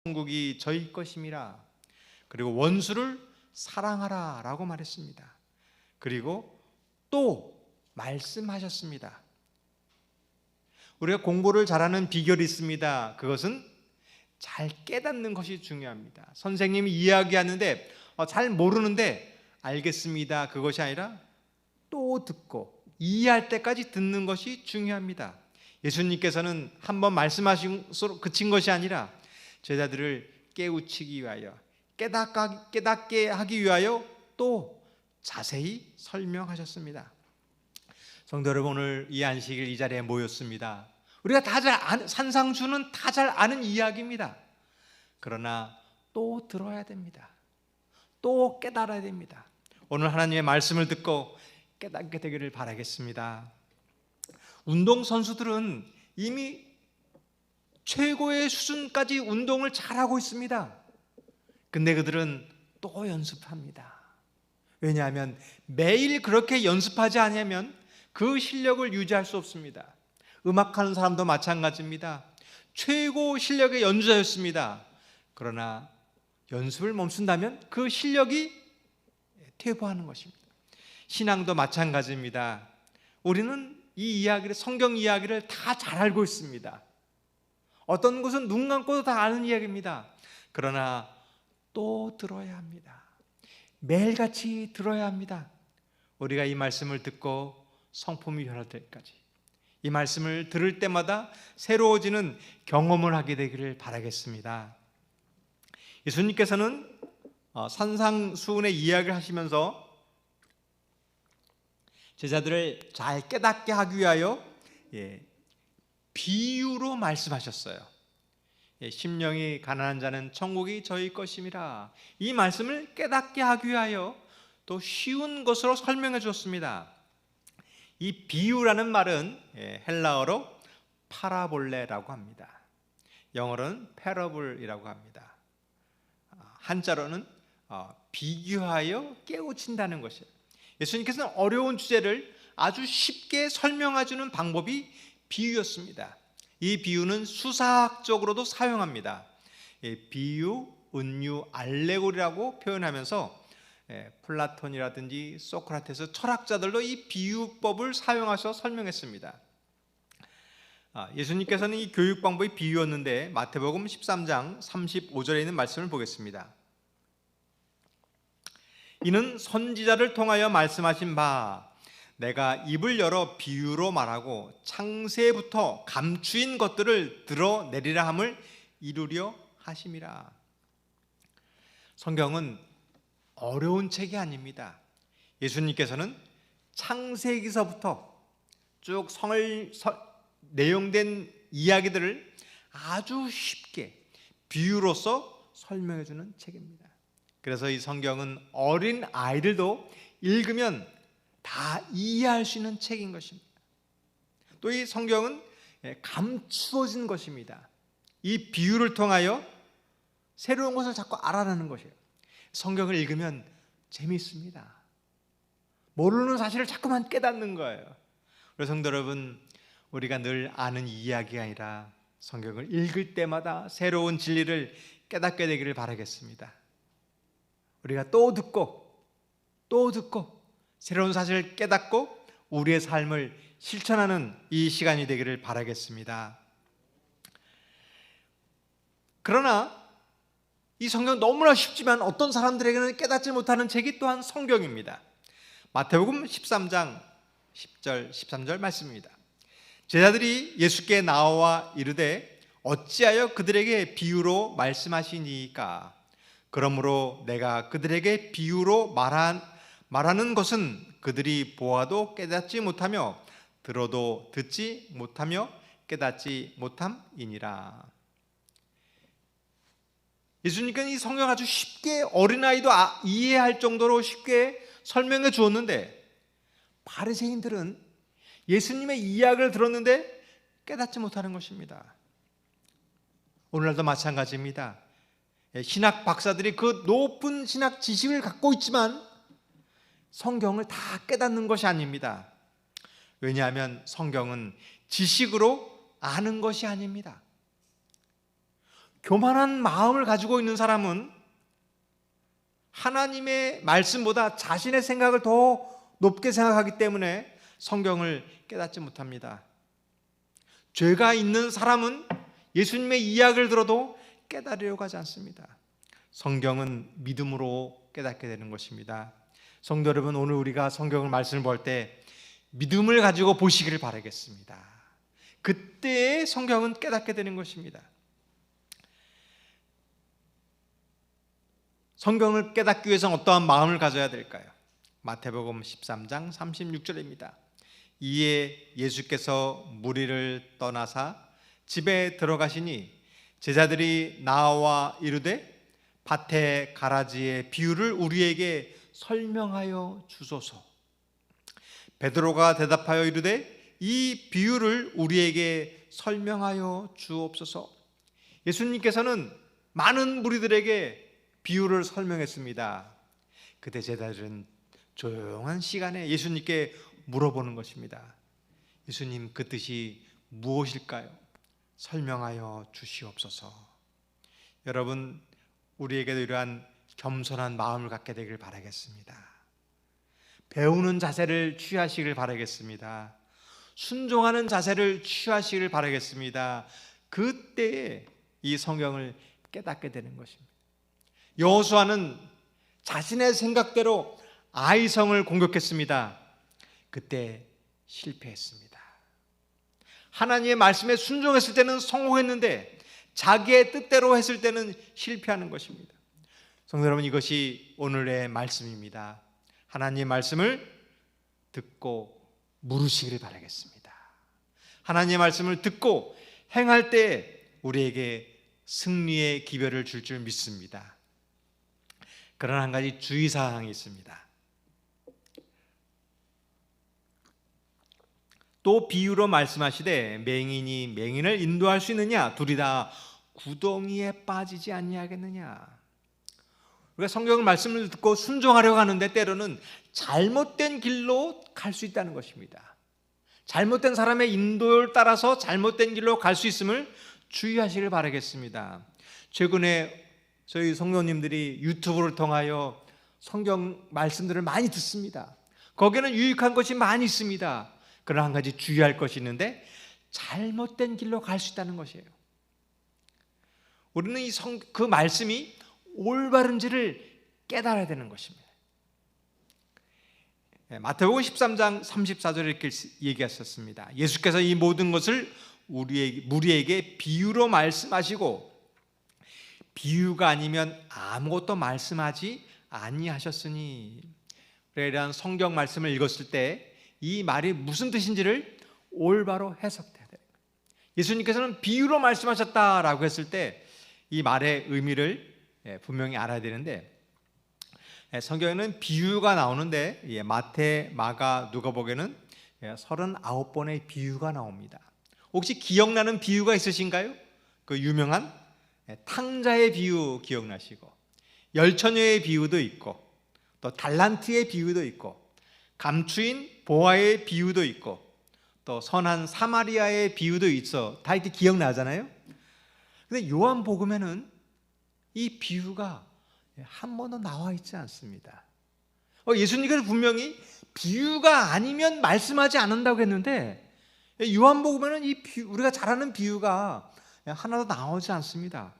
천국이 저희 것임이라. 그리고 원수를 사랑하라 라고 말했습니다. 그리고 또 말씀하셨습니다. 우리가 공부를 잘하는 비결이 있습니다. 그것은 잘 깨닫는 것이 중요합니다. 선생님이 이야기하는데 잘 모르는데 알겠습니다, 그것이 아니라 또 듣고 이해할 때까지 듣는 것이 중요합니다. 예수님께서는 한번 말씀하시고 그친 것이 아니라 제자들을 깨우치기 위하여, 깨닫게 하기 위하여 또 자세히 설명하셨습니다. 성도 여러분, 오늘 이 안식일 이 자리에 모였습니다. 우리가 다 잘 아는, 산상수는 다 잘 아는 이야기입니다. 그러나 또 들어야 됩니다. 또 깨달아야 됩니다. 오늘 하나님의 말씀을 듣고 깨닫게 되기를 바라겠습니다. 운동선수들은 이미 최고의 수준까지 운동을 잘하고 있습니다. 근데 그들은 또 연습합니다. 왜냐하면 매일 그렇게 연습하지 않으면 그 실력을 유지할 수 없습니다. 음악하는 사람도 마찬가지입니다. 최고 실력의 연주자였습니다. 그러나 연습을 멈춘다면 그 실력이 퇴보하는 것입니다. 신앙도 마찬가지입니다. 우리는 이 이야기를, 성경 이야기를 다 잘 알고 있습니다. 어떤 것은 눈 감고도 다 아는 이야기입니다. 그러나 또 들어야 합니다. 매일같이 들어야 합니다. 우리가 이 말씀을 듣고 성품이 변할 때까지, 이 말씀을 들을 때마다 새로워지는 경험을 하게 되기를 바라겠습니다. 예수님께서는 산상수훈의 이야기를 하시면서 제자들을 잘 깨닫게 하기 위하여 비유로 말씀하셨어요. 심령이 가난한 자는 천국이 저희 것임이라. 이 말씀을 깨닫게 하기 위하여 또 쉬운 것으로 설명해 주었습니다. 이 비유라는 말은 헬라어로 파라볼레라고 합니다. 영어로는 패러블이라고 합니다. 한자로는 비교하여 깨우친다는 것이에요. 예수님께서는 어려운 주제를 아주 쉽게 설명해 주는 방법이 비유였습니다. 이 비유는 수사학적으로도 사용합니다. 비유, 은유, 알레고리라고 표현하면서 플라톤이라든지 소크라테스 철학자들도 이 비유법을 사용하셔서 설명했습니다. 예수님께서는 이 교육 방법이 비유였는데 마태복음 13장 35절에 있는 말씀을 보겠습니다. 이는 선지자를 통하여 말씀하신 바 내가 입을 열어 비유로 말하고 창세부터 감추인 것들을 드러내리라 함을 이루려 하심이라. 성경은 어려운 책이 아닙니다. 예수님께서는 창세기서부터 쭉 내용된 이야기들을 아주 쉽게 비유로서 설명해 주는 책입니다. 그래서 이 성경은 어린 아이들도 읽으면 다 이해할 수 있는 책인 것입니다. 또 이 성경은 감추어진 것입니다. 이 비유를 통하여 새로운 것을 자꾸 알아내는 것이에요. 성경을 읽으면 재미있습니다. 모르는 사실을 자꾸만 깨닫는 거예요. 그래서 성도 여러분, 우리가 늘 아는 이야기가 아니라 성경을 읽을 때마다 새로운 진리를 깨닫게 되기를 바라겠습니다. 우리가 또 듣고 새로운 사실을 깨닫고 우리의 삶을 실천하는 이 시간이 되기를 바라겠습니다. 그러나 이 성경 너무나 쉽지만 어떤 사람들에게는 깨닫지 못하는 책이 또한 성경입니다. 마태복음 13장 10절 13절 말씀입니다. 제자들이 예수께 나와 이르되 어찌하여 그들에게 비유로 말씀하시니까? 그러므로 내가 그들에게 비유로 말하는 것은 그들이 보아도 깨닫지 못하며 들어도 듣지 못하며 깨닫지 못함이니라. 예수님께는 이 성경 아주 쉽게 어린아이도 이해할 정도로 쉽게 설명해 주었는데 바리새인들은 예수님의 이야기를 들었는데 깨닫지 못하는 것입니다. 오늘날도 마찬가지입니다. 신학 박사들이 그 높은 신학 지식을 갖고 있지만 성경을 다 깨닫는 것이 아닙니다. 왜냐하면 성경은 지식으로 아는 것이 아닙니다. 교만한 마음을 가지고 있는 사람은 하나님의 말씀보다 자신의 생각을 더 높게 생각하기 때문에 성경을 깨닫지 못합니다. 죄가 있는 사람은 예수님의 이야기를 들어도 깨달으려고 하지 않습니다. 성경은 믿음으로 깨닫게 되는 것입니다. 성도 여러분, 오늘 우리가 성경을 말씀을 볼 때 믿음을 가지고 보시기를 바라겠습니다. 그때 성경은 깨닫게 되는 것입니다. 성경을 깨닫기 위해서는 어떠한 마음을 가져야 될까요? 마태복음 13장 36절입니다. 이에 예수께서 무리를 떠나사 집에 들어가시니 제자들이 나와 이르되 밭의 가라지의 비유를 우리에게 설명하여 주소서. 베드로가 대답하여 이르되 이 비유를 우리에게 설명하여 주옵소서. 예수님께서는 많은 무리들에게 비유를 설명했습니다. 그때 제자들은 조용한 시간에 예수님께 물어보는 것입니다. 예수님, 그 뜻이 무엇일까요? 설명하여 주시옵소서. 여러분, 우리에게도 이러한 겸손한 마음을 갖게 되길 바라겠습니다. 배우는 자세를 취하시길 바라겠습니다. 순종하는 자세를 취하시길 바라겠습니다. 그때에 이 성경을 깨닫게 되는 것입니다. 여호수아는 자신의 생각대로 아이성을 공격했습니다. 그때 실패했습니다. 하나님의 말씀에 순종했을 때는 성공했는데 자기의 뜻대로 했을 때는 실패하는 것입니다. 성도 여러분, 이것이 오늘의 말씀입니다. 하나님의 말씀을 듣고 물으시기를 바라겠습니다. 하나님의 말씀을 듣고 행할 때 우리에게 승리의 기별을 줄 믿습니다. 그러나 한 가지 주의사항이 있습니다. 또 비유로 말씀하시되 맹인이 맹인을 인도할 수 있느냐? 둘이 다 구덩이에 빠지지 아니하겠느냐? 우리가 성경 말씀을 듣고 순종하려고 하는데 때로는 잘못된 길로 갈 수 있다는 것입니다. 잘못된 사람의 인도를 따라서 잘못된 길로 갈 수 있음을 주의하시길 바라겠습니다. 최근에 저희 성도님들이 유튜브를 통하여 성경 말씀들을 많이 듣습니다. 거기에는 유익한 것이 많이 있습니다. 그러나 한 가지 주의할 것이 있는데 잘못된 길로 갈 수 있다는 것이에요. 우리는 그 말씀이 올바른지를 깨달아야 되는 것입니다. 마태복음 13장 34절에 이렇게 얘기하셨습니다. 예수께서 이 모든 것을 무리에게 비유로 말씀하시고 비유가 아니면 아무것도 말씀하지 아니하셨으니. 이러한 성경 말씀을 읽었을 때 이 말이 무슨 뜻인지를 올바로 해석해야 돼요. 예수님께서는 비유로 말씀하셨다라고 했을 때 이 말의 의미를 분명히 알아야 되는데, 성경에는 비유가 나오는데 마태, 마가, 누가복음에는 39번의 비유가 나옵니다. 혹시 기억나는 비유가 있으신가요? 그 유명한 탕자의 비유 기억나시고, 열처녀의 비유도 있고, 또 달란트의 비유도 있고, 감추인 보아의 비유도 있고, 또 선한 사마리아의 비유도 있어. 다 이렇게 기억나잖아요. 근데 요한복음에는 이 비유가 한 번도 나와 있지 않습니다. 예수님께서 분명히 비유가 아니면 말씀하지 않는다고 했는데 요한복음에는 우리가 잘 아는 비유가 하나도 나오지 않습니다.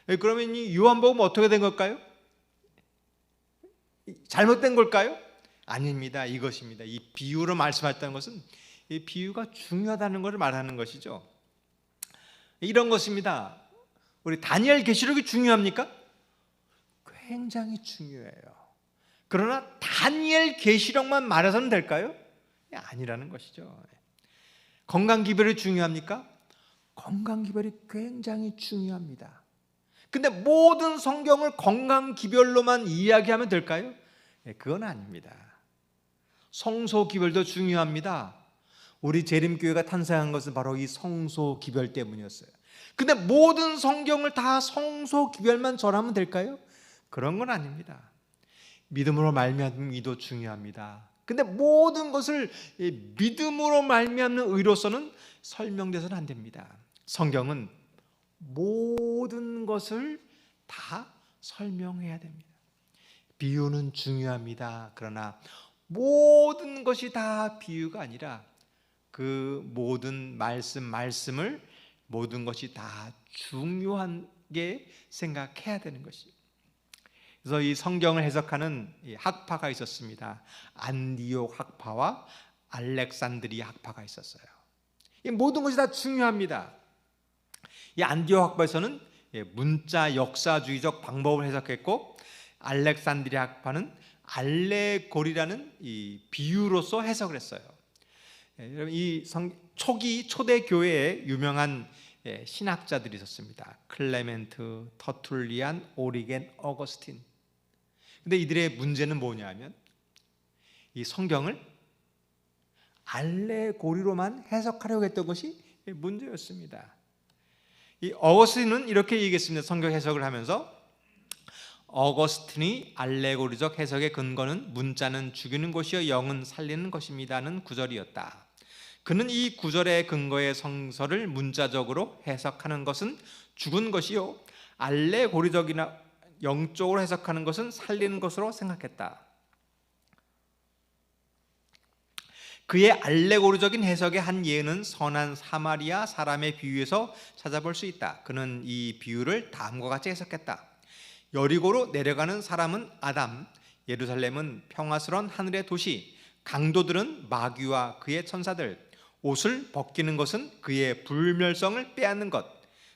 그러면 이 요한복음 어떻게 된 걸까요? 잘못된 걸까요? 아닙니다. 이것입니다. 이 비유로 말씀하셨다는 것은 이 비유가 중요하다는 것을 말하는 것이죠. 이런 것입니다. 우리 다니엘 계시록이 중요합니까? 굉장히 중요해요. 그러나 다니엘 계시록만 말해서는 될까요? 아니라는 것이죠. 건강기별이 중요합니까? 건강기별이 굉장히 중요합니다. 근데 모든 성경을 건강기별로만 이야기하면 될까요? 그건 아닙니다. 성소기별도 중요합니다. 우리 재림교회가 탄생한 것은 바로 이 성소기별 때문이었어요. 근데 모든 성경을 다 성소기별만 전하면 될까요? 그런 건 아닙니다. 믿음으로 말미암는 의도 중요합니다. 근데 모든 것을 믿음으로 말미암는 의로서는 설명돼서는 안 됩니다. 성경은 모든 것을 다 설명해야 됩니다. 비유는 중요합니다. 그러나 모든 것이 다 비유가 아니라 그 모든 말씀을 모든 것이 다 중요하게 생각해야 되는 것이에요. 그래서 이 성경을 해석하는 학파가 있었습니다. 안디옥 학파와 알렉산드리아 학파가 있었어요. 이 모든 것이 다 중요합니다. 이 안디옥 학파에서는 문자 역사주의적 방법을 해석했고, 알렉산드리아 학파는 알레고리라는 이 비유로서 해석을 했어요. 여러분, 이 초기 초대 교회에 유명한 신학자들이 있었습니다. 클레멘트, 터툴리안, 오리겐, 어거스틴. 근데 이들의 문제는 뭐냐면 이 성경을 알레고리로만 해석하려고 했던 것이 문제였습니다. 이 어거스틴은 이렇게 얘기했습니다. 성경 해석을 하면서 어거스틴이 알레고리적 해석의 근거는 문자는 죽이는 것이요 영은 살리는 것입니다는 구절이었다. 그는 이 구절의 근거의 성서를 문자적으로 해석하는 것은 죽은 것이요 알레고리적이나 영적으로 해석하는 것은 살리는 것으로 생각했다. 그의 알레고리적인 해석의 한 예는 선한 사마리아 사람의 비유에서 찾아볼 수 있다. 그는 이 비유를 다음과 같이 해석했다. 여리고로 내려가는 사람은 아담, 예루살렘은 평화스러운 하늘의 도시, 강도들은 마귀와 그의 천사들, 옷을 벗기는 것은 그의 불멸성을 빼앗는 것,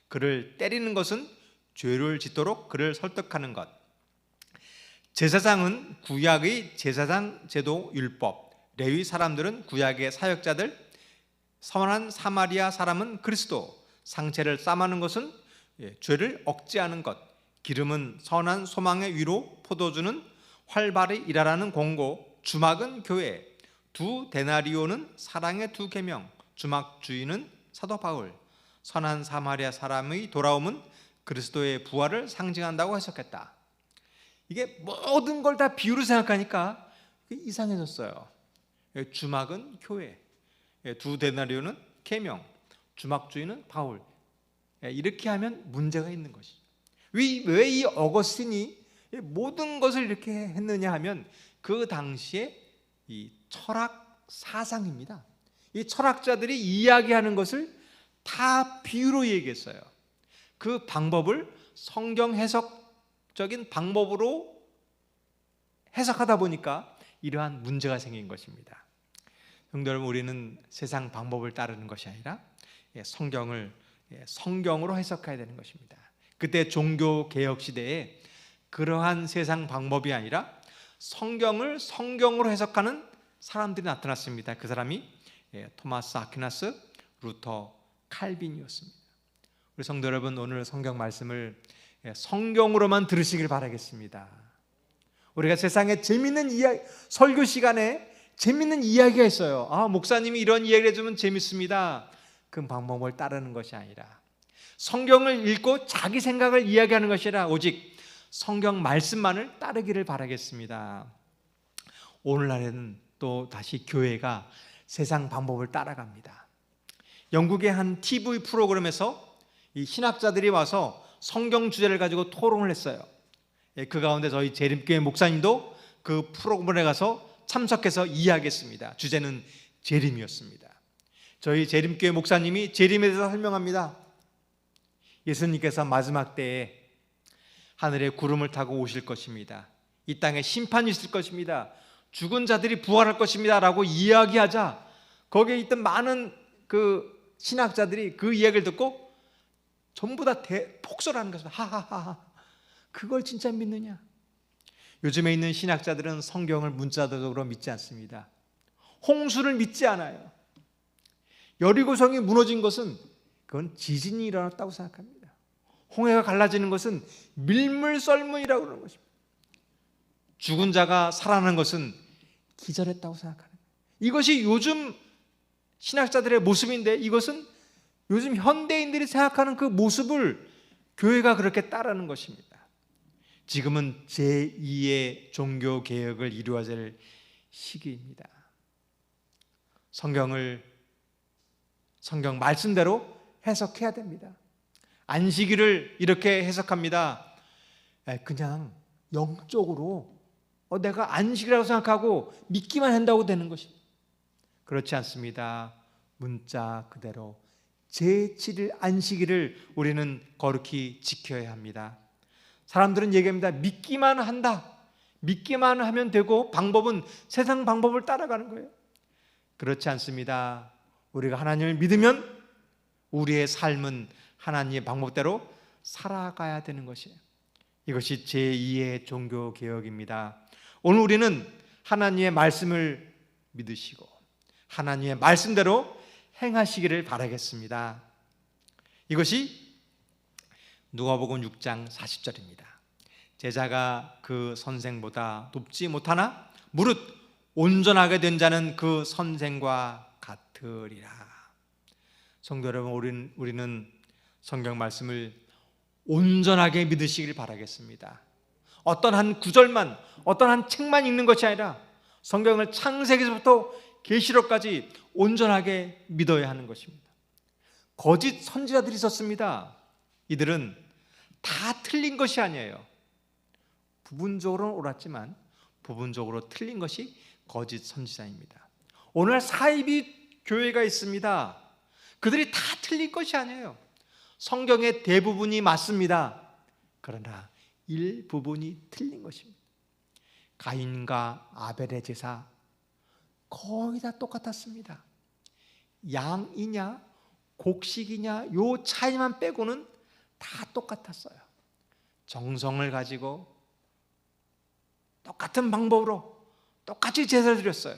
그를 때리는 것은 죄를 짓도록 그를 설득하는 것. 제사장은 구약의 제사장 제도 율법, 레위 사람들은 구약의 사역자들, 선한 사마리아 사람은 그리스도, 상체를 싸매는 것은 죄를 억제하는 것, 기름은 선한 소망의 위로, 포도주는 활발히 일하라는 공고, 주막은 교회, 두 데나리오는 사랑의 두 계명, 주막 주인은 사도 바울, 선한 사마리아 사람의 돌아옴은 그리스도의 부활을 상징한다고 해석했다. 이게 모든 걸 다 비유로 생각하니까 이상해졌어요. 주막은 교회, 두 데나리오는 계명, 주막 주인은 바울. 이렇게 하면 문제가 있는 것이죠. 왜 이 어거스틴이 모든 것을 이렇게 했느냐 하면 그 당시에 이 철학 사상입니다. 이 철학자들이 이야기하는 것을 다 비유로 얘기했어요. 그 방법을 성경 해석적인 방법으로 해석하다 보니까 이러한 문제가 생긴 것입니다. 성도 여러분, 우리는 세상 방법을 따르는 것이 아니라 성경을 성경으로 해석해야 되는 것입니다. 그때 종교 개혁 시대에 그러한 세상 방법이 아니라 성경을 성경으로 해석하는 사람들이 나타났습니다. 그 사람이 토마스 아퀴나스, 루터, 칼빈이었습니다. 우리 성도 여러분, 오늘 성경 말씀을 성경으로만 들으시길 바라겠습니다. 우리가 세상에 재밌는 이야기, 설교 시간에 재밌는 이야기가 있어요. 목사님이 이런 이야기를 해주면 재밌습니다. 그 방법을 따르는 것이 아니라 성경을 읽고 자기 생각을 이야기하는 것이 아니라 오직 성경 말씀만을 따르기를 바라겠습니다. 오늘날에는 또 다시 교회가 세상 방법을 따라갑니다. 영국의 한 TV 프로그램에서 이 신학자들이 와서 성경 주제를 가지고 토론을 했어요. 그 가운데 저희 재림교회 목사님도 그 프로그램에 가서 참석해서 이야기했습니다. 주제는 재림이었습니다. 저희 재림교회 목사님이 재림에 대해서 설명합니다. 예수님께서 마지막 때에 하늘에 구름을 타고 오실 것입니다. 이 땅에 심판이 있을 것입니다. 죽은 자들이 부활할 것입니다 라고 이야기하자 거기에 있던 많은 그 신학자들이 그 이야기를 듣고 전부 다 폭설하는 것입니다. 하하하, 그걸 진짜 믿느냐? 요즘에 있는 신학자들은 성경을 문자적으로 믿지 않습니다. 홍수를 믿지 않아요. 여리고성이 무너진 것은 그건 지진이 일어났다고 생각합니다. 홍해가 갈라지는 것은 밀물썰문이라고 그러는 것입니다. 죽은 자가 살아난 것은 기절했다고 생각하는 거예요. 이것이 요즘 신학자들의 모습인데 이것은 요즘 현대인들이 생각하는 그 모습을 교회가 그렇게 따르는 것입니다. 지금은 제2의 종교개혁을 이루어야 될 시기입니다. 성경 말씀대로 해석해야 됩니다. 안식일을 이렇게 해석합니다. 그냥 영적으로 내가 안식이라고 생각하고 믿기만 한다고 되는 것입니다. 그렇지 않습니다. 문자 그대로 제7일 안식일을 우리는 거룩히 지켜야 합니다. 사람들은 얘기합니다. 믿기만 한다. 믿기만 하면 되고 방법은 세상 방법을 따라가는 거예요. 그렇지 않습니다. 우리가 하나님을 믿으면 우리의 삶은 하나님의 방법대로 살아가야 되는 것이에요. 이것이 제2의 종교개혁입니다. 오늘 우리는 하나님의 말씀을 믿으시고 하나님의 말씀대로 행하시기를 바라겠습니다. 이것이 누가복음 6장 40절입니다. 제자가 그 선생보다 높지 못하나 무릇 온전하게 된 자는 그 선생과 같으리라. 성도 여러분, 우리는 성경 말씀을 온전하게 믿으시길 바라겠습니다. 어떤 한 구절만, 어떤 한 책만 읽는 것이 아니라 성경을 창세기서부터 계시록까지 온전하게 믿어야 하는 것입니다. 거짓 선지자들이 있었습니다. 이들은 다 틀린 것이 아니에요. 부분적으로는 옳았지만 부분적으로 틀린 것이 거짓 선지자입니다. 오늘 사이비 교회가 있습니다. 그들이 다 틀린 것이 아니에요. 성경의 대부분이 맞습니다. 그러나 일부분이 틀린 것입니다. 가인과 아벨의 제사 거의 다 똑같았습니다. 양이냐 곡식이냐 요 차이만 빼고는 다 똑같았어요. 정성을 가지고 똑같은 방법으로 똑같이 제사를 드렸어요.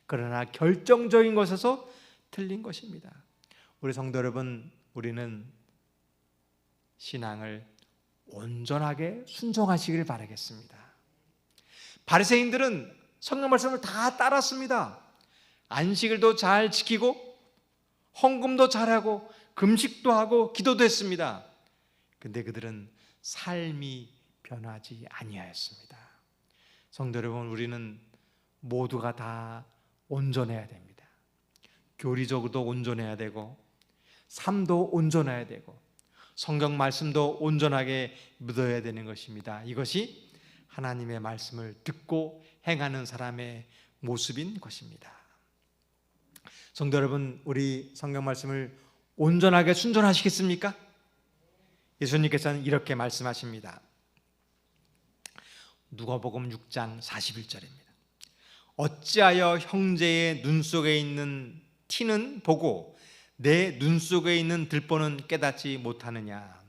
그러나 결정적인 것에서 틀린 것입니다. 우리 성도 여러분, 우리는 신앙을 온전하게 순종하시길 바라겠습니다. 바리새인들은 성경 말씀을 다 따랐습니다. 안식일도 잘 지키고 헌금도 잘하고 금식도 하고 기도도 했습니다. 근데 그들은 삶이 변하지 아니하였습니다. 성도 여러분, 우리는 모두가 다 온전해야 됩니다. 교리적으로도 온전해야 되고 삶도 온전해야 되고 성경 말씀도 온전하게 믿어야 되는 것입니다. 이것이 하나님의 말씀을 듣고 행하는 사람의 모습인 것입니다. 성도 여러분, 우리 성경 말씀을 온전하게 순종하시겠습니까? 예수님께서는 이렇게 말씀하십니다. 누가복음 6장 41절입니다. 어찌하여 형제의 눈 속에 있는 티는 보고 내 눈 속에 있는 들보는 깨닫지 못하느냐.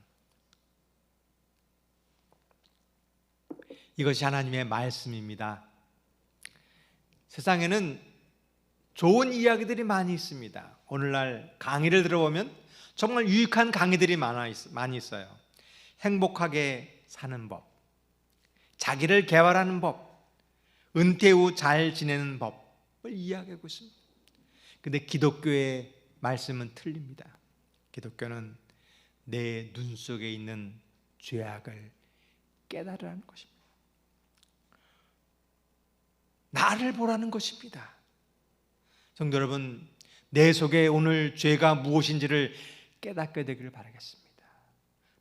이것이 하나님의 말씀입니다. 세상에는 좋은 이야기들이 많이 있습니다. 오늘날 강의를 들어보면 정말 유익한 강의들이 많이 있어요. 행복하게 사는 법, 자기를 개발하는 법, 은퇴 후 잘 지내는 법을 이야기하고 있습니다. 근데 기독교의 말씀은 틀립니다. 기독교는 내 눈 속에 있는 죄악을 깨달으라는 것입니다. 나를 보라는 것입니다. 성도 여러분, 내 속에 오늘 죄가 무엇인지를 깨닫게 되기를 바라겠습니다.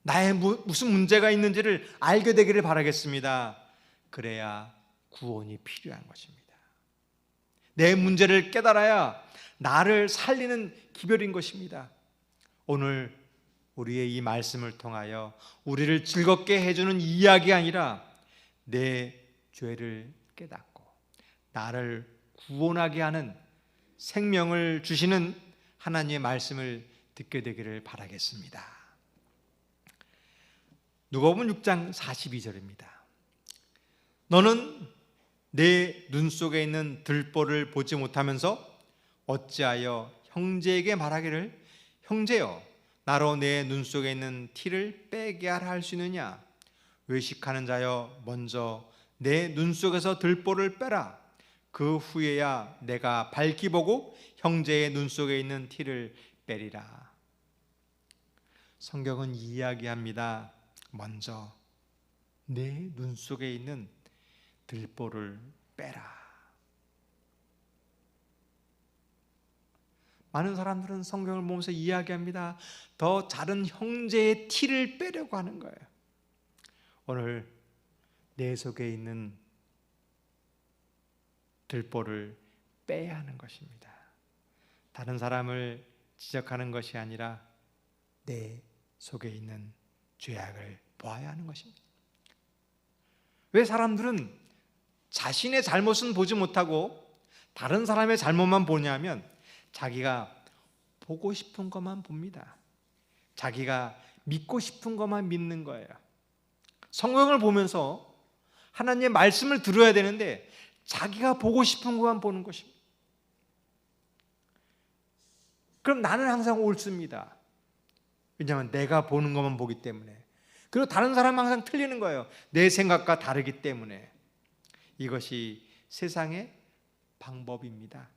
나의 무슨 문제가 있는지를 알게 되기를 바라겠습니다. 그래야 구원이 필요한 것입니다. 내 문제를 깨달아야 나를 살리는 기별인 것입니다. 오늘 우리의 이 말씀을 통하여 우리를 즐겁게 해주는 이야기가 아니라 내 죄를 깨닫고 나를 구원하게 하는 생명을 주시는 하나님의 말씀을 듣게 되기를 바라겠습니다. 누가복음 6장 42절입니다. 너는 내 눈 속에 있는 들보를 보지 못하면서 어찌하여 형제에게 말하기를 형제여 나로 내 눈 속에 있는 티를 빼게 하라 할 수 있느냐. 외식하는 자여 먼저 내 눈 속에서 들보를 빼라. 그 후에야 내가 밝히 보고 형제의 눈 속에 있는 티를 빼리라. 성경은 이야기합니다. 먼저 내 눈 속에 있는 들보를 빼라. 많은 사람들은 성경을 보면서 이야기합니다. 더 다른 형제의 티를 빼려고 하는 거예요. 오늘 내 속에 있는 들보를 빼야 하는 것입니다. 다른 사람을 지적하는 것이 아니라 내 속에 있는 죄악을 보아야 하는 것입니다. 왜 사람들은 자신의 잘못은 보지 못하고 다른 사람의 잘못만 보냐면 자기가 보고 싶은 것만 봅니다. 자기가 믿고 싶은 것만 믿는 거예요. 성경을 보면서 하나님의 말씀을 들어야 되는데 자기가 보고 싶은 것만 보는 것입니다. 그럼 나는 항상 옳습니다. 왜냐하면 내가 보는 것만 보기 때문에. 그리고 다른 사람은 항상 틀리는 거예요. 내 생각과 다르기 때문에. 이것이 세상의 방법입니다.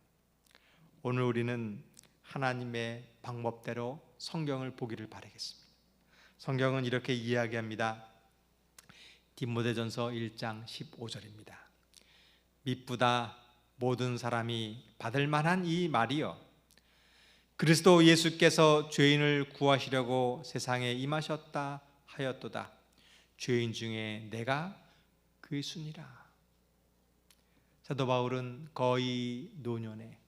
오늘 우리는 하나님의 방법대로 성경을 보기를 바라겠습니다. 성경은 이렇게 이야기합니다. 디모데전서 1장 15절입니다. 미쁘다 모든 사람이 받을 만한 이 말이요 그리스도 예수께서 죄인을 구하시려고 세상에 임하셨다 하였도다. 죄인 중에 내가 그의 순이라. 사도 바울은 거의 노년에,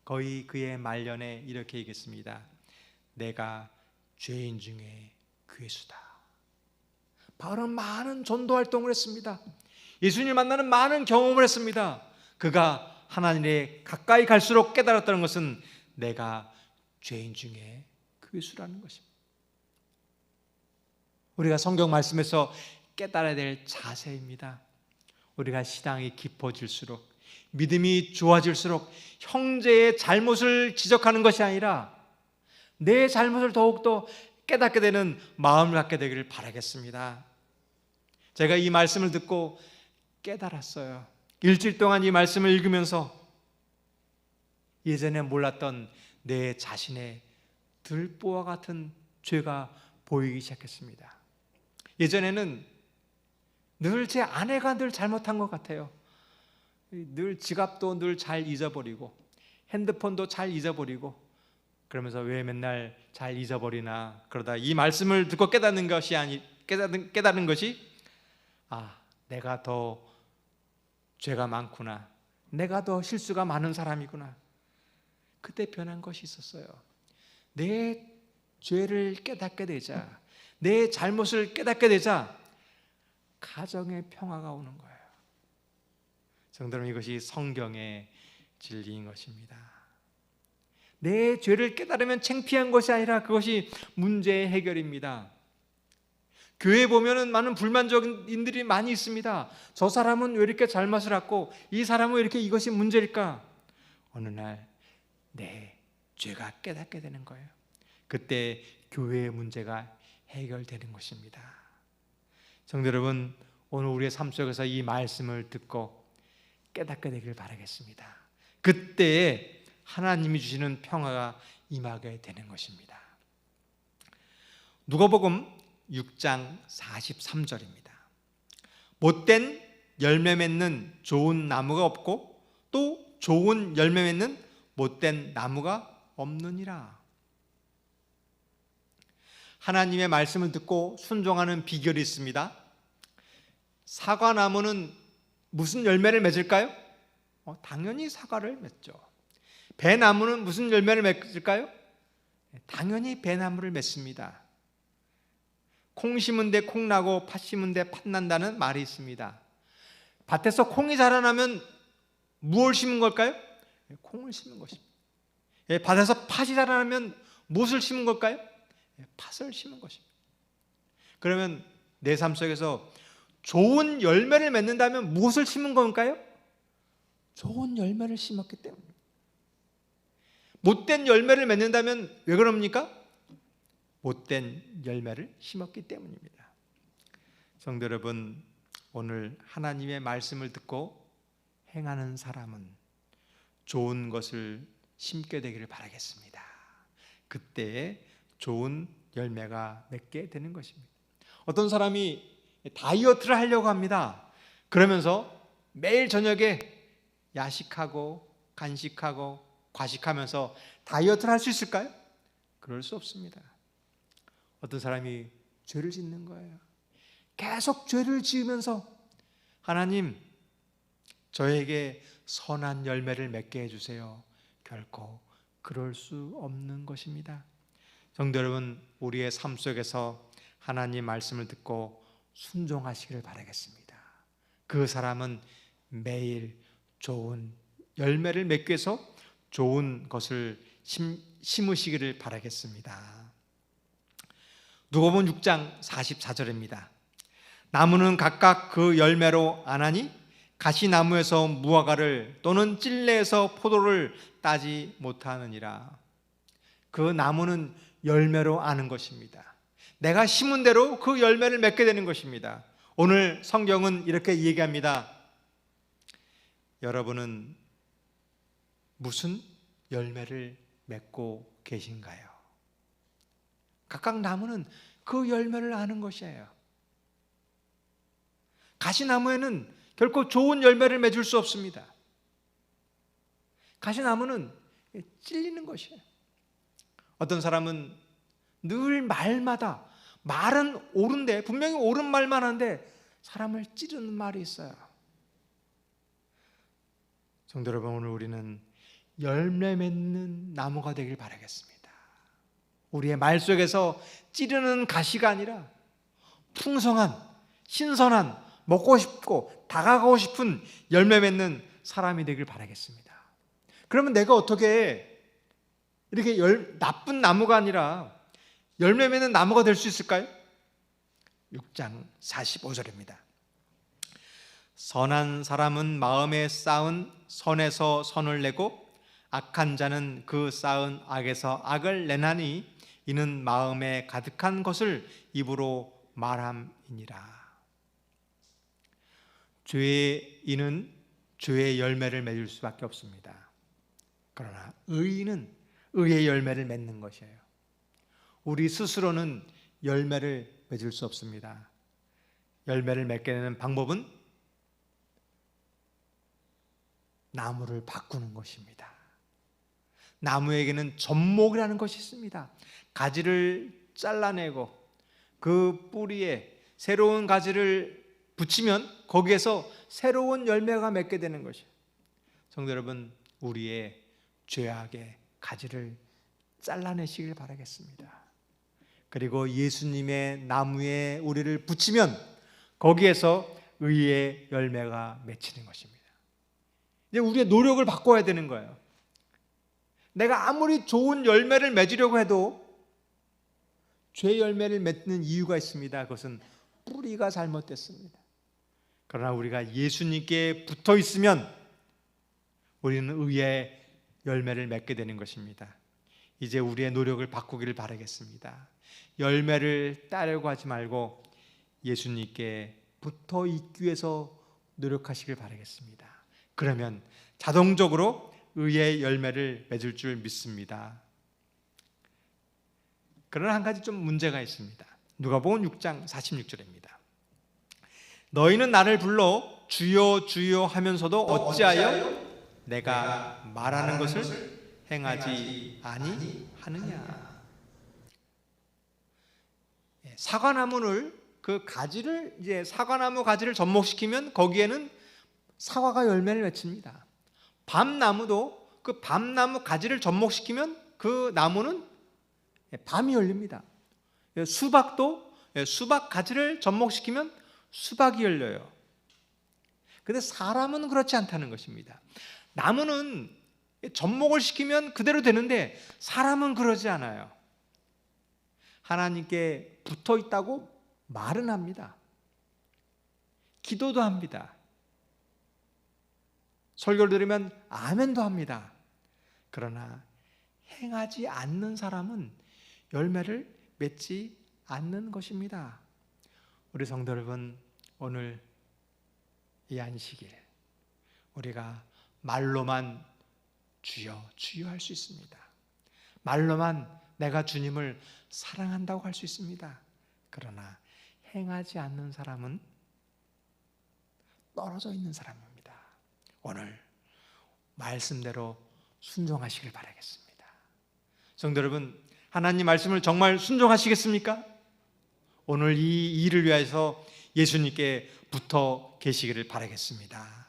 거의 그의 말년에 이렇게 얘기했습니다. 내가 죄인 중에 괴수다. 바울은 많은 전도 활동을 했습니다. 예수님을 만나는 많은 경험을 했습니다. 그가 하나님에 가까이 갈수록 깨달았다는 것은 내가 죄인 중에 괴수라는 것입니다. 우리가 성경 말씀에서 깨달아야 될 자세입니다. 우리가 신앙이 깊어질수록, 믿음이 좋아질수록 형제의 잘못을 지적하는 것이 아니라 내 잘못을 더욱더 깨닫게 되는 마음을 갖게 되기를 바라겠습니다. 제가 이 말씀을 듣고 깨달았어요. 일주일 동안 이 말씀을 읽으면서 예전에 몰랐던 내 자신의 들보와 같은 죄가 보이기 시작했습니다. 예전에는 늘 제 아내가 늘 잘못한 것 같아요. 늘 지갑도 늘 잘 잊어버리고 핸드폰도 잘 잊어버리고 그러면서 왜 맨날 잘 잊어버리나 그러다 이 말씀을 듣고 깨닫는 것이 내가 더 죄가 많구나. 내가 더 실수가 많은 사람이구나. 그때 변한 것이 있었어요. 내 죄를 깨닫게 되자, 내 잘못을 깨닫게 되자 가정의 평화가 오는 거예요. 성도 여러분, 이것이 성경의 진리인 것입니다. 내 죄를 깨달으면 창피한 것이 아니라 그것이 문제의 해결입니다. 교회에 보면은 많은 불만족인들이 많이 있습니다. 저 사람은 왜 이렇게 잘못을 했고 이 사람은 왜 이렇게 이것이 문제일까? 어느 날 내 죄가 깨닫게 되는 거예요. 그때 교회의 문제가 해결되는 것입니다. 성도 여러분, 오늘 우리의 삶 속에서 이 말씀을 듣고 깨닫게 되길 바라겠습니다. 그때에 하나님이 주시는 평화가 임하게 되는 것입니다. 누가복음 6장 43절입니다. 못된 열매 맺는 좋은 나무가 없고 또 좋은 열매 맺는 못된 나무가 없느니라. 하나님의 말씀을 듣고 순종하는 비결이 있습니다. 사과나무는 무슨 열매를 맺을까요? 당연히 사과를 맺죠. 배나무는 무슨 열매를 맺을까요? 당연히 배나무를 맺습니다. 콩 심은 데 콩 나고 팥 심은 데 팥 난다는 말이 있습니다. 밭에서 콩이 자라나면 무엇을 심은 걸까요? 콩을 심은 것입니다. 밭에서 팥이 자라나면 무엇을 심은 걸까요? 팥을 심은 것입니다. 그러면 내 삶 속에서 좋은 열매를 맺는다면 무엇을 심은 건가요? 좋은 열매를 심었기 때문입니다. 못된 열매를 맺는다면 왜 그럽니까? 못된 열매를 심었기 때문입니다. 성도 여러분, 오늘 하나님의 말씀을 듣고 행하는 사람은 좋은 것을 심게 되기를 바라겠습니다. 그때에 좋은 열매가 맺게 되는 것입니다. 어떤 사람이 다이어트를 하려고 합니다. 그러면서 매일 저녁에 야식하고 간식하고 과식하면서 다이어트를 할 수 있을까요? 그럴 수 없습니다. 어떤 사람이 죄를 짓는 거예요. 계속 죄를 지으면서 하나님, 저에게 선한 열매를 맺게 해주세요. 결코 그럴 수 없는 것입니다. 성도 여러분, 우리의 삶 속에서 하나님 말씀을 듣고 순종하시기를 바라겠습니다. 그 사람은 매일 좋은 열매를 맺기 위해서 좋은 것을 심으시기를 바라겠습니다. 누가복음 6장 44절입니다. 나무는 각각 그 열매로 아나니 가시나무에서 무화과를 또는 찔레에서 포도를 따지 못하느니라. 그 나무는 열매로 아는 것입니다. 내가 심은 대로 그 열매를 맺게 되는 것입니다. 오늘 성경은 이렇게 얘기합니다. 여러분은 무슨 열매를 맺고 계신가요? 각각 나무는 그 열매를 아는 것이에요. 가시나무에는 결코 좋은 열매를 맺을 수 없습니다. 가시나무는 찔리는 것이에요. 어떤 사람은 늘 말마다, 말은 옳은데, 분명히 옳은 말만 하는데 사람을 찌르는 말이 있어요. 성도 여러분, 오늘 우리는 열매 맺는 나무가 되길 바라겠습니다. 우리의 말 속에서 찌르는 가시가 아니라 풍성한, 신선한, 먹고 싶고 다가가고 싶은 열매 맺는 사람이 되길 바라겠습니다. 그러면 내가 어떻게 이렇게 나쁜 나무가 아니라 열매 맺는 나무가 될 수 있을까요? 6장 45절입니다. 선한 사람은 마음에 쌓은 선에서 선을 내고 악한 자는 그 쌓은 악에서 악을 내나니 이는 마음에 가득한 것을 입으로 말함이니라. 죄인은 죄의 열매를 맺을 수밖에 없습니다. 그러나 의인은 의의 열매를 맺는 것이에요. 우리 스스로는 열매를 맺을 수 없습니다. 열매를 맺게 되는 방법은 나무를 바꾸는 것입니다. 나무에게는 접목이라는 것이 있습니다. 가지를 잘라내고 그 뿌리에 새로운 가지를 붙이면 거기에서 새로운 열매가 맺게 되는 것이에요. 성도 여러분, 우리의 죄악의 가지를 잘라내시길 바라겠습니다. 그리고 예수님의 나무에 우리를 붙이면 거기에서 의의 열매가 맺히는 것입니다. 이제 우리의 노력을 바꿔야 되는 거예요. 내가 아무리 좋은 열매를 맺으려고 해도 죄 열매를 맺는 이유가 있습니다. 그것은 뿌리가 잘못됐습니다. 그러나 우리가 예수님께 붙어 있으면 우리는 의의 열매를 맺게 되는 것입니다. 이제 우리의 노력을 바꾸기를 바라겠습니다. 열매를 따려고 하지 말고 예수님께 붙어 있기 위해서 노력하시길 바라겠습니다. 그러면 자동적으로 의의 열매를 맺을 줄 믿습니다. 그러나 한 가지 좀 문제가 있습니다. 누가복음 6장 46절입니다. 너희는 나를 불러 주여 주여 하면서도 어찌하여 내가 말하는 것을 행하지 아니하느냐. 사과나무를 그 가지를 이제 사과나무 가지를 접목시키면 거기에는 사과가 열매를 맺습니다. 밤나무도 그 밤나무 가지를 접목시키면 그 나무는 밤이 열립니다. 수박도 수박 가지를 접목시키면 수박이 열려요. 그런데 사람은 그렇지 않다는 것입니다. 나무는 접목을 시키면 그대로 되는데 사람은 그러지 않아요. 하나님께 붙어 있다고 말은 합니다. 기도도 합니다. 설교를 들으면 아멘도 합니다. 그러나 행하지 않는 사람은 열매를 맺지 않는 것입니다. 우리 성도 여러분, 오늘 이 안식일 우리가 말로만 주여 주여 할 수 있습니다. 말로만 내가 주님을 사랑한다고 할 수 있습니다. 그러나 행하지 않는 사람은 떨어져 있는 사람입니다. 오늘 말씀대로 순종하시길 바라겠습니다. 성도 여러분, 하나님 말씀을 정말 순종하시겠습니까? 오늘 이 일을 위해서 예수님께 붙어 계시기를 바라겠습니다.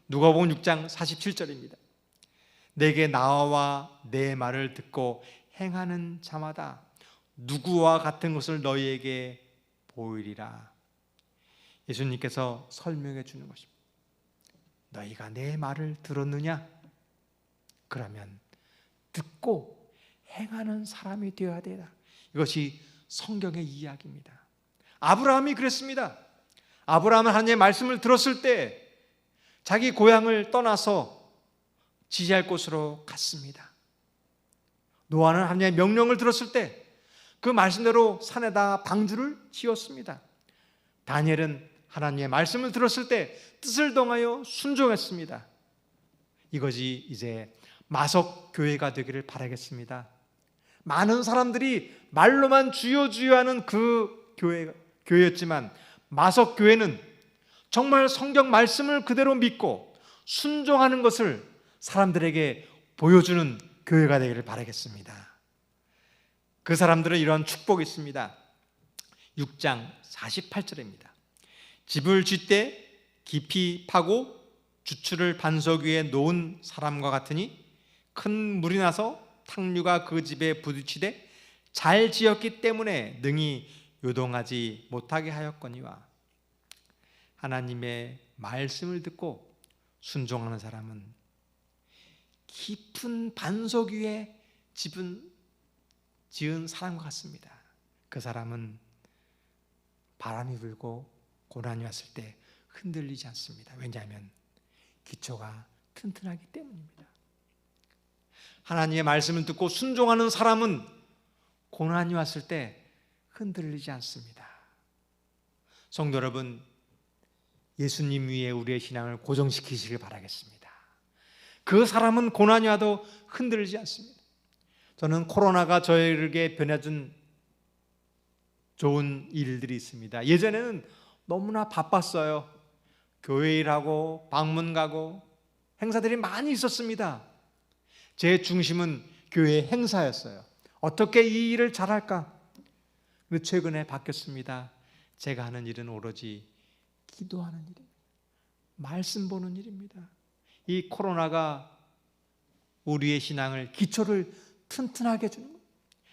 누가복음 6장 47절입니다. 내게 나와 내 말을 듣고 행하는 자마다 누구와 같은 것을 너희에게 보이리라. 예수님께서 설명해 주는 것입니다. 너희가 내 말을 들었느냐? 그러면 듣고 행하는 사람이 되어야 되라. 이것이 성경의 이야기입니다. 아브라함이 그랬습니다. 아브라함은 하나님의 말씀을 들었을 때 자기 고향을 떠나서 지지할 곳으로 갔습니다. 노아는 하나님의 명령을 들었을 때 그 말씀대로 산에다 방주를 지었습니다. 다니엘은 하나님의 말씀을 들었을 때 뜻을 동하여 순종했습니다. 이것이 이제 마석 교회가 되기를 바라겠습니다. 많은 사람들이 말로만 주여 주여 하는 그 교회였지만 마석 교회는 정말 성경 말씀을 그대로 믿고 순종하는 것을 사람들에게 보여주는 교회가 되기를 바라겠습니다. 그 사람들은 이러한 축복이 있습니다. 6장 48절입니다. 집을 쥐때 깊이 파고 주추를 반석 위에 놓은 사람과 같으니 큰 물이 나서 탕류가 그 집에 부딪히되 잘 지었기 때문에 능히 요동하지 못하게 하였거니와. 하나님의 말씀을 듣고 순종하는 사람은 깊은 반석 위에 지은 사람과 같습니다. 그 사람은 바람이 불고 고난이 왔을 때 흔들리지 않습니다. 왜냐하면 기초가 튼튼하기 때문입니다. 하나님의 말씀을 듣고 순종하는 사람은 고난이 왔을 때 흔들리지 않습니다. 성도 여러분, 예수님 위에 우리의 신앙을 고정시키시길 바라겠습니다. 그 사람은 고난이 와도 흔들리지 않습니다. 저는 코로나가 저에게 변해준 좋은 일들이 있습니다. 예전에는 너무나 바빴어요. 교회 일하고 방문 가고 행사들이 많이 있었습니다. 제 중심은 교회 행사였어요. 어떻게 이 일을 잘할까? 그런데 최근에 바뀌었습니다. 제가 하는 일은 오로지 기도하는 일입니다. 말씀 보는 일입니다. 이 코로나가 우리의 신앙을, 기초를 튼튼하게 해주는 거예요.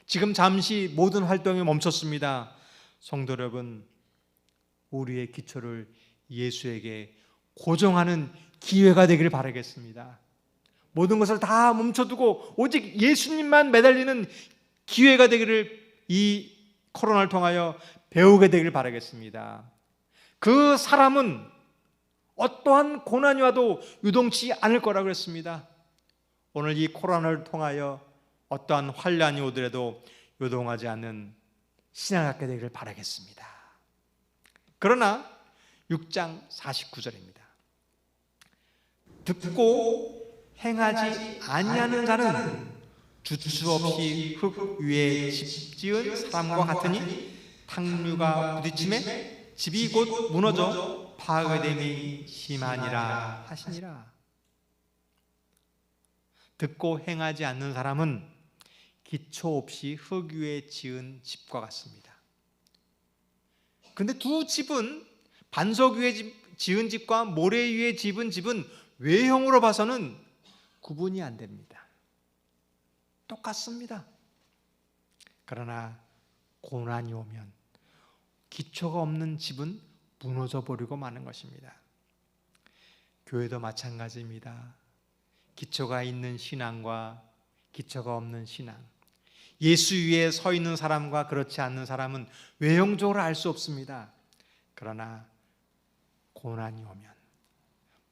지금 잠시 모든 활동이 멈췄습니다. 성도 여러분, 우리의 기초를 예수에게 고정하는 기회가 되기를 바라겠습니다. 모든 것을 다 멈춰두고 오직 예수님만 매달리는 기회가 되기를 이 코로나를 통하여 배우게 되기를 바라겠습니다. 그 사람은 어떠한 고난이 와도 유동치 않을 거라고 그랬습니다. 오늘 이 코로나를 통하여 어떠한 환난이 오더라도 요동하지 않는 신앙을 갖게 되기를 바라겠습니다. 그러나 6장 49절입니다. 듣고 행하지 아니하는 자는 주추 없이 흙 위에 집 지은 사람과 같으니 탕류가 부딪힘에 집이 곧 무너져 파괴됨이 심하니라 하시니라. 듣고 행하지 않는 사람은 기초 없이 흙 위에 지은 집과 같습니다. 그런데 두 집은 반석 위에 지은 집과 모래 위에 지은 집은 외형으로 봐서는 구분이 안 됩니다. 똑같습니다. 그러나 고난이 오면 기초가 없는 집은 무너져 버리고 마는 것입니다. 교회도 마찬가지입니다. 기초가 있는 신앙과 기초가 없는 신앙, 예수 위에 서 있는 사람과 그렇지 않는 사람은 외형적으로 알 수 없습니다. 그러나 고난이 오면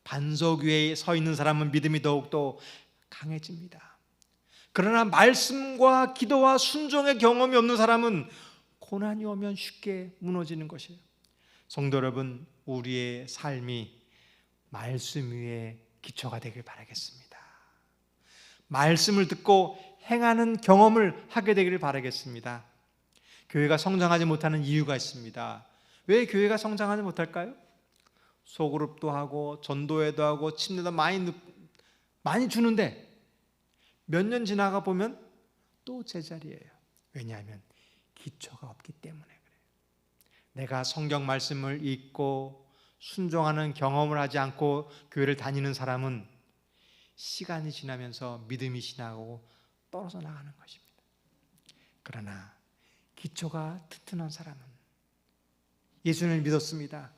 반석 위에 서 있는 사람은 믿음이 더욱더 강해집니다. 그러나 말씀과 기도와 순종의 경험이 없는 사람은 고난이 오면 쉽게 무너지는 것이에요. 성도 여러분, 우리의 삶이 말씀 위에 기초가 되길 바라겠습니다. 말씀을 듣고 행하는 경험을 하게 되기를 바라겠습니다. 교회가 성장하지 못하는 이유가 있습니다. 왜 교회가 성장하지 못할까요? 소그룹도 하고 전도회도 하고 침례도 많이 많이 주는데 몇 년 지나가 보면 또 제자리예요. 왜냐하면 기초가 없기 때문에 그래요. 내가 성경 말씀을 읽고 순종하는 경험을 하지 않고 교회를 다니는 사람은 시간이 지나면서 믿음이 지나고 떨어져 나가는 것입니다. 그러나 기초가 튼튼한 사람은 예수님을 믿었습니다.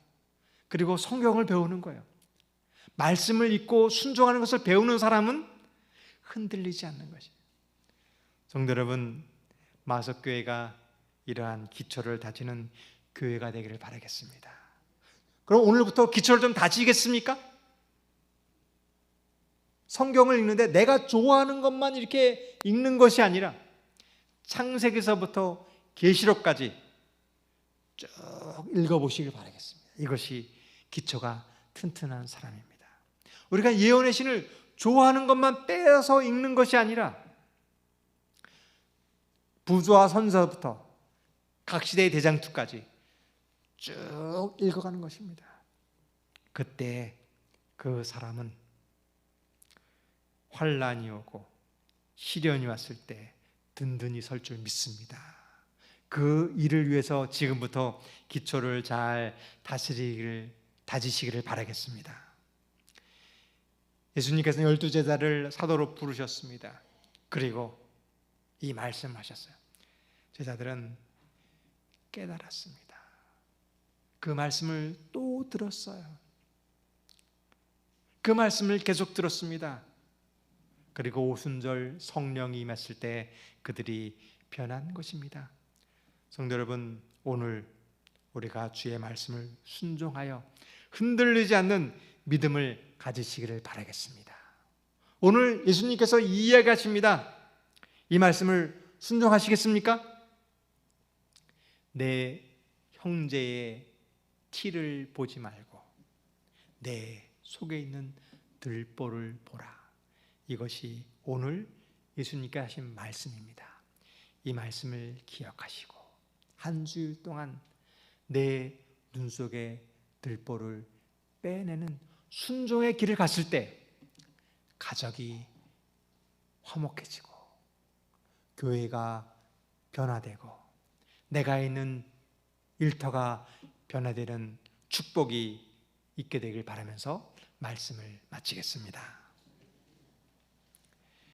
그리고 성경을 배우는 거예요. 말씀을 읽고 순종하는 것을 배우는 사람은 흔들리지 않는 것이에요. 성도 여러분, 마석교회가 이러한 기초를 다지는 교회가 되기를 바라겠습니다. 그럼 오늘부터 기초를 좀 다지겠습니까? 성경을 읽는데 내가 좋아하는 것만 이렇게 읽는 것이 아니라 창세기서부터 계시록까지 쭉 읽어보시길 바라겠습니다. 이것이 기초가 튼튼한 사람입니다. 우리가 예언의 신을 좋아하는 것만 빼서 읽는 것이 아니라 부조와 선서부터 각 시대의 대장투까지 쭉 읽어가는 것입니다. 그때 그 사람은 환난이 오고 시련이 왔을 때 든든히 설 줄 믿습니다. 그 일을 위해서 지금부터 기초를 잘 다지시기를 바라겠습니다. 예수님께서는 12제자를 사도로 부르셨습니다. 그리고 이 말씀하셨어요. 제자들은 깨달았습니다. 그 말씀을 또 들었어요. 그 말씀을 계속 들었습니다. 그리고 오순절 성령이 임했을 때 그들이 변한 것입니다. 성도 여러분, 오늘 우리가 주의 말씀을 순종하여 흔들리지 않는 믿음을 가지시기를 바라겠습니다. 오늘 예수님께서 이야기하십니다. 이 말씀을 순종하시겠습니까? 내 형제의 티를 보지 말고 내 속에 있는 들보를 보라. 이것이 오늘 예수님께 하신 말씀입니다. 이 말씀을 기억하시고 한 주일 동안 내 눈 속에 들보를 빼내는 순종의 길을 갔을 때 가족이 화목해지고 교회가 변화되고 내가 있는 일터가 변화되는 축복이 있게 되길 바라면서 말씀을 마치겠습니다.